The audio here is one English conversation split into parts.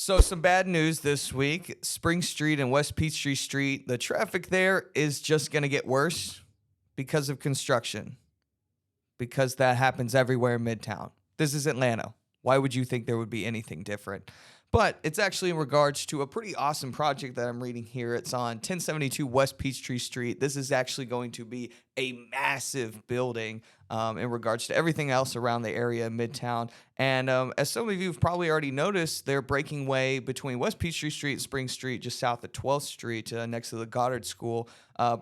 So, some bad news this week. Spring Street and West Peachtree Street, the traffic there is just going to get worse because of construction, because that happens everywhere in Midtown. This is Atlanta. Why would you think there would be anything different? But it's actually in regards to a pretty awesome project that I'm reading here. It's on 1072 West Peachtree Street. This is actually going to be a massive building in regards to everything else around the area in Midtown. And as some of you have probably already noticed, they're breaking way between West Peachtree Street and Spring Street, just south of 12th Street, next to the Goddard School.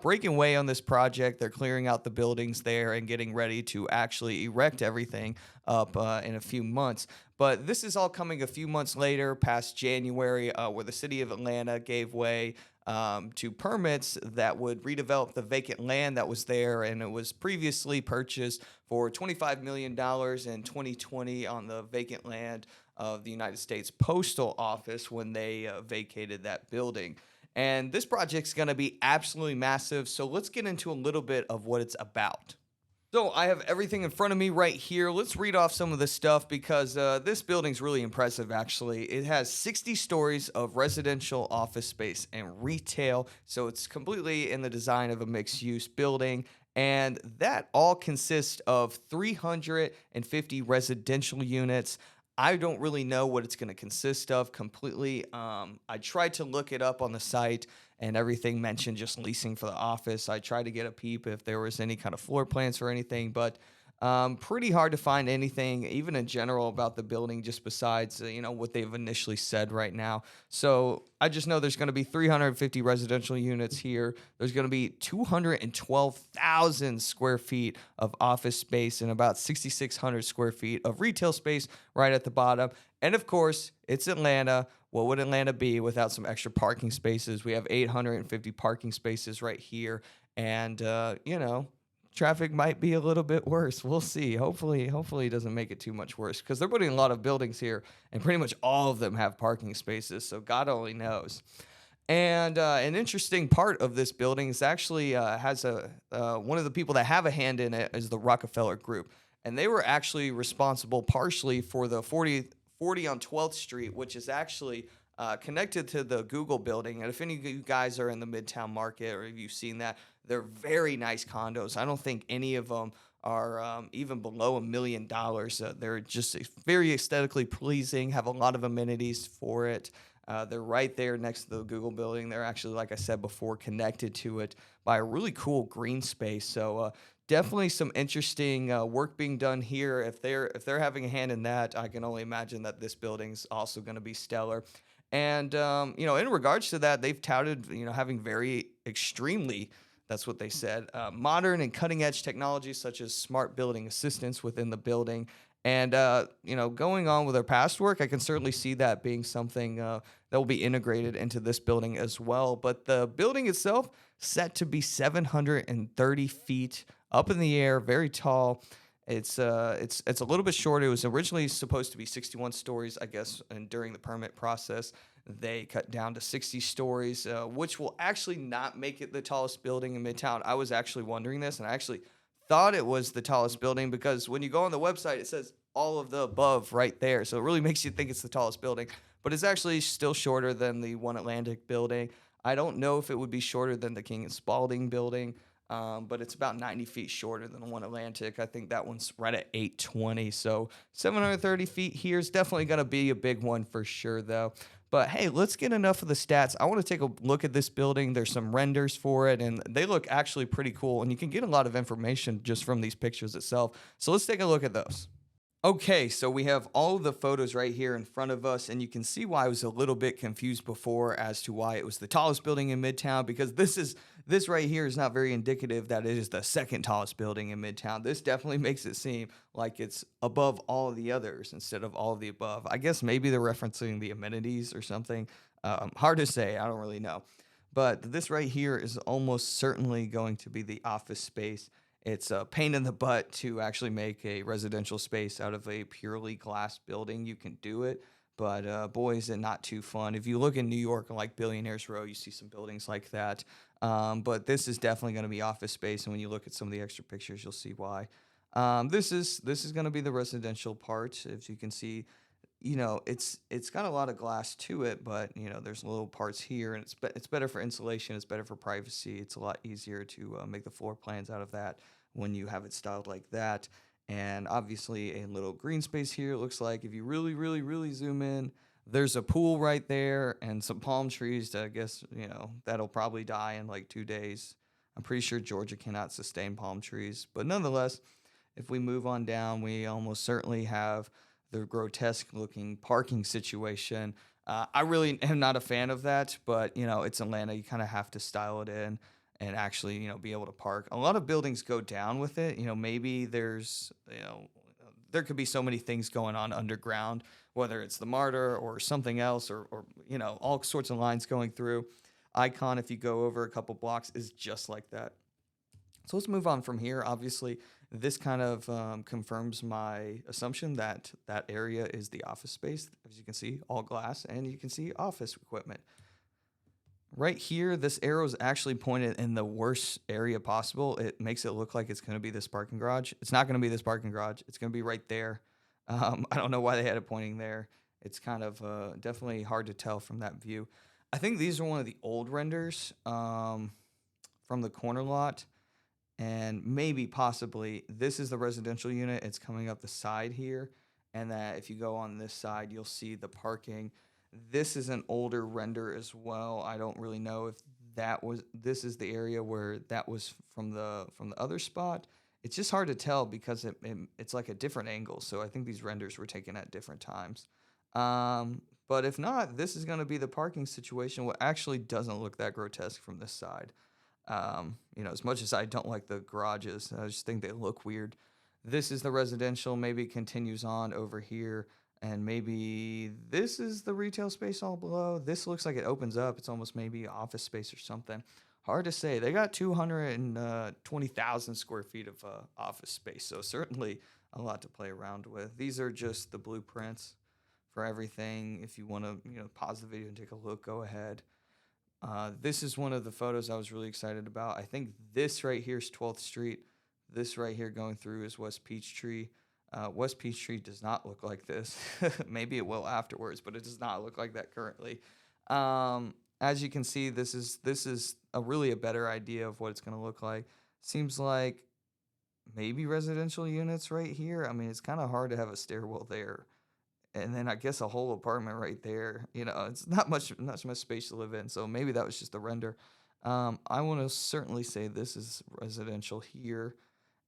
Breaking way on this project. They're clearing out the buildings there and getting ready to actually erect everything up in a few months. But this is all coming a few months later, past January, where the city of Atlanta gave way to permits that would redevelop the vacant land that was there. And it was previously purchased for $25 million in 2020 on the vacant land of the United States Postal Office when they vacated that building. And this project's going to be absolutely massive. So let's get into a little bit of what it's about. So I have everything in front of me right here. Let's read off some of this stuff because this building's really impressive, actually. It has 60 stories of residential office space and retail. So it's completely in the design of a mixed-use building. And that all consists of 350 residential units. I don't really know what it's going to consist of completely. I tried to look it up on the site and everything mentioned just leasing for the office. I tried to get a peep if there was any kind of floor plans or anything, but pretty hard to find anything, even in general, about the building, just besides what they've initially said right now. So I just know there's going to be 350 residential units here. There's going to be 212,000 square feet of office space and about 6,600 square feet of retail space right at the bottom. And of course, it's Atlanta. What would Atlanta be without some extra parking spaces? We have 850 parking spaces right here. And, traffic might be a little bit worse. We'll see. Hopefully it doesn't make it too much worse because they're putting a lot of buildings here and pretty much all of them have parking spaces. So God only knows. And an interesting part of this building is actually has one of the people that have a hand in it is the Rockefeller Group. And they were actually responsible partially for the 40 on 12th Street, which is actually connected to the Google building. And if any of you guys are in the Midtown market or if you've seen that, they're very nice condos. I don't think any of them are even below $1 million. They're just very aesthetically pleasing, have a lot of amenities for it. They're right there next to the Google building. They're actually, like I said before, connected to it by a really cool green space. So definitely some interesting work being done here. If they're having a hand in that, I can only imagine that this building's also going to be stellar. And in regards to that, they've touted having very extremely, that's what they said, modern and cutting edge technologies such as smart building assistants within the building. And going on with their past work, I can certainly see that being something that will be integrated into this building as well. But the building itself set to be 730 feet up in the air, very tall. It's a little bit short. It was originally supposed to be 61 stories, I guess, and during the permit process, they cut down to 60 stories, which will actually not make it the tallest building in Midtown. I was actually wondering this, and I actually thought it was the tallest building because when you go on the website, it says all of the above right there. So it really makes you think it's the tallest building, but it's actually still shorter than the One Atlantic building. I don't know if it would be shorter than the King and Spalding building. But it's about 90 feet shorter than the One Atlantic. I think that one's right at 820. So 730 feet here is definitely going to be a big one for sure, though. But hey, let's get enough of the stats. I want to take a look at this building. There's some renders for it, and they look actually pretty cool. And you can get a lot of information just from these pictures itself. So let's take a look at those. Okay, so we have all of the photos right here in front of us, and you can see why I was a little bit confused before as to why it was the tallest building in Midtown, because this right here is not very indicative that it is the second tallest building in Midtown. This definitely makes it seem like it's above all of the others instead of all of the above. I guess maybe they're referencing the amenities or something. Hard to say, I don't really know. But this right here is almost certainly going to be the office space. It's a pain in the butt to actually make a residential space out of a purely glass building. You can do it, but boy, is it not too fun. If you look in New York, like Billionaires Row, you see some buildings like that. But this is definitely going to be office space, and when you look at some of the extra pictures, you'll see why. This is going to be the residential part. As you can see, it's got a lot of glass to it, but there's little parts here, and it's better for insulation. It's better for privacy. It's a lot easier to make the floor plans out of that when you have it styled like that. And obviously, a little green space here. It looks like if you really, really, really zoom in, there's a pool right there and some palm trees. That I guess that'll probably die in like 2 days. I'm pretty sure Georgia cannot sustain palm trees, but nonetheless, if we move on down, we almost certainly have the grotesque looking parking situation. I really am not a fan of that, but it's Atlanta. You kind of have to style it in and actually, be able to park. A lot of buildings go down with it. Maybe there could be so many things going on underground, whether it's the Martyr or something else, or all sorts of lines going through. Icon, if you go over a couple blocks, is just like that. So let's move on from here. Obviously, this kind of confirms my assumption that that area is the office space. As you can see, all glass, and you can see office equipment. Right here, this arrow is actually pointed in the worst area possible. It makes it look like it's going to be this parking garage. It's not going to be this parking garage. It's going to be right there. I don't know why they had it pointing there. It's kind of definitely hard to tell from that view. I think these are one of the old renders from the corner lot. And maybe possibly this is the residential unit. It's coming up the side here. And that if you go on this side, you'll see the parking. This is an older render as well. I don't really know if this is the area where that was from the other spot. It's just hard to tell because it's like a different angle. So I think these renders were taken at different times. But if not, this is going to be the parking situation. What actually doesn't look that grotesque from this side. As much as I don't like the garages, I just think they look weird. This is the residential. Maybe it continues on over here. And maybe this is the retail space all below. This looks like it opens up. It's almost maybe office space or something. Hard to say. They got 220,000 square feet of office space. So certainly a lot to play around with. These are just the blueprints for everything. If you want to, pause the video and take a look, go ahead. This is one of the photos I was really excited about. I think this right here is 12th Street. This right here going through is West Peachtree. West Peachtree does not look like this. Maybe it will afterwards, but it does not look like that currently. As you can see, this is a better idea of what it's going to look like. Seems like maybe residential units right here. I mean, it's kind of hard to have a stairwell there. And then I guess a whole apartment right there. It's not much space to live in. So maybe that was just a render. I want to certainly say this is residential here,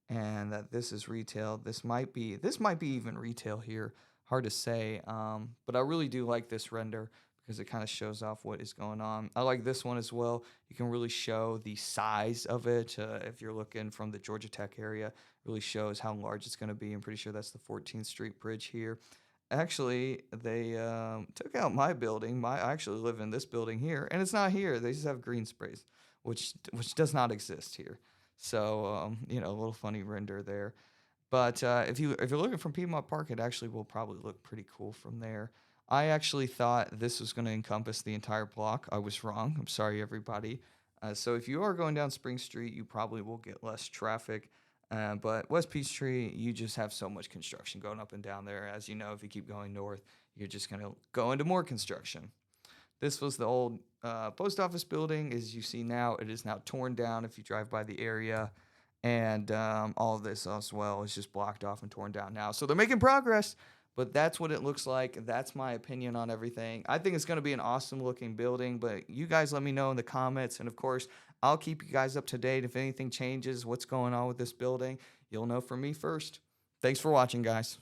and that this is retail. This might be even retail here. Hard to say. But I really do like this render because it kind of shows off what is going on. I like this one as well. You can really show the size of it. If you're looking from the Georgia Tech area, it really shows how large it's going to be. I'm pretty sure that's the 14th Street Bridge here. Actually, they took out my building. I actually live in this building here, and it's not here. They just have green space, which does not exist here. So a little funny render there. But if you're looking from Piedmont Park, it actually will probably look pretty cool from there. I actually thought this was going to encompass the entire block. I was wrong. I'm sorry, everybody. So if you are going down Spring Street, you probably will get less traffic. But West Peachtree, you just have so much construction going up and down there. As you know, if you keep going north, you're just going to go into more construction. This was the old post office building. As you see now, it is now torn down if you drive by the area. And all of this as well is just blocked off and torn down now. So they're making progress, but that's what it looks like. That's my opinion on everything. I think it's going to be an awesome looking building, but you guys let me know in the comments. And of course, I'll keep you guys up to date. If anything changes, what's going on with this building, you'll know from me first. Thanks for watching, guys.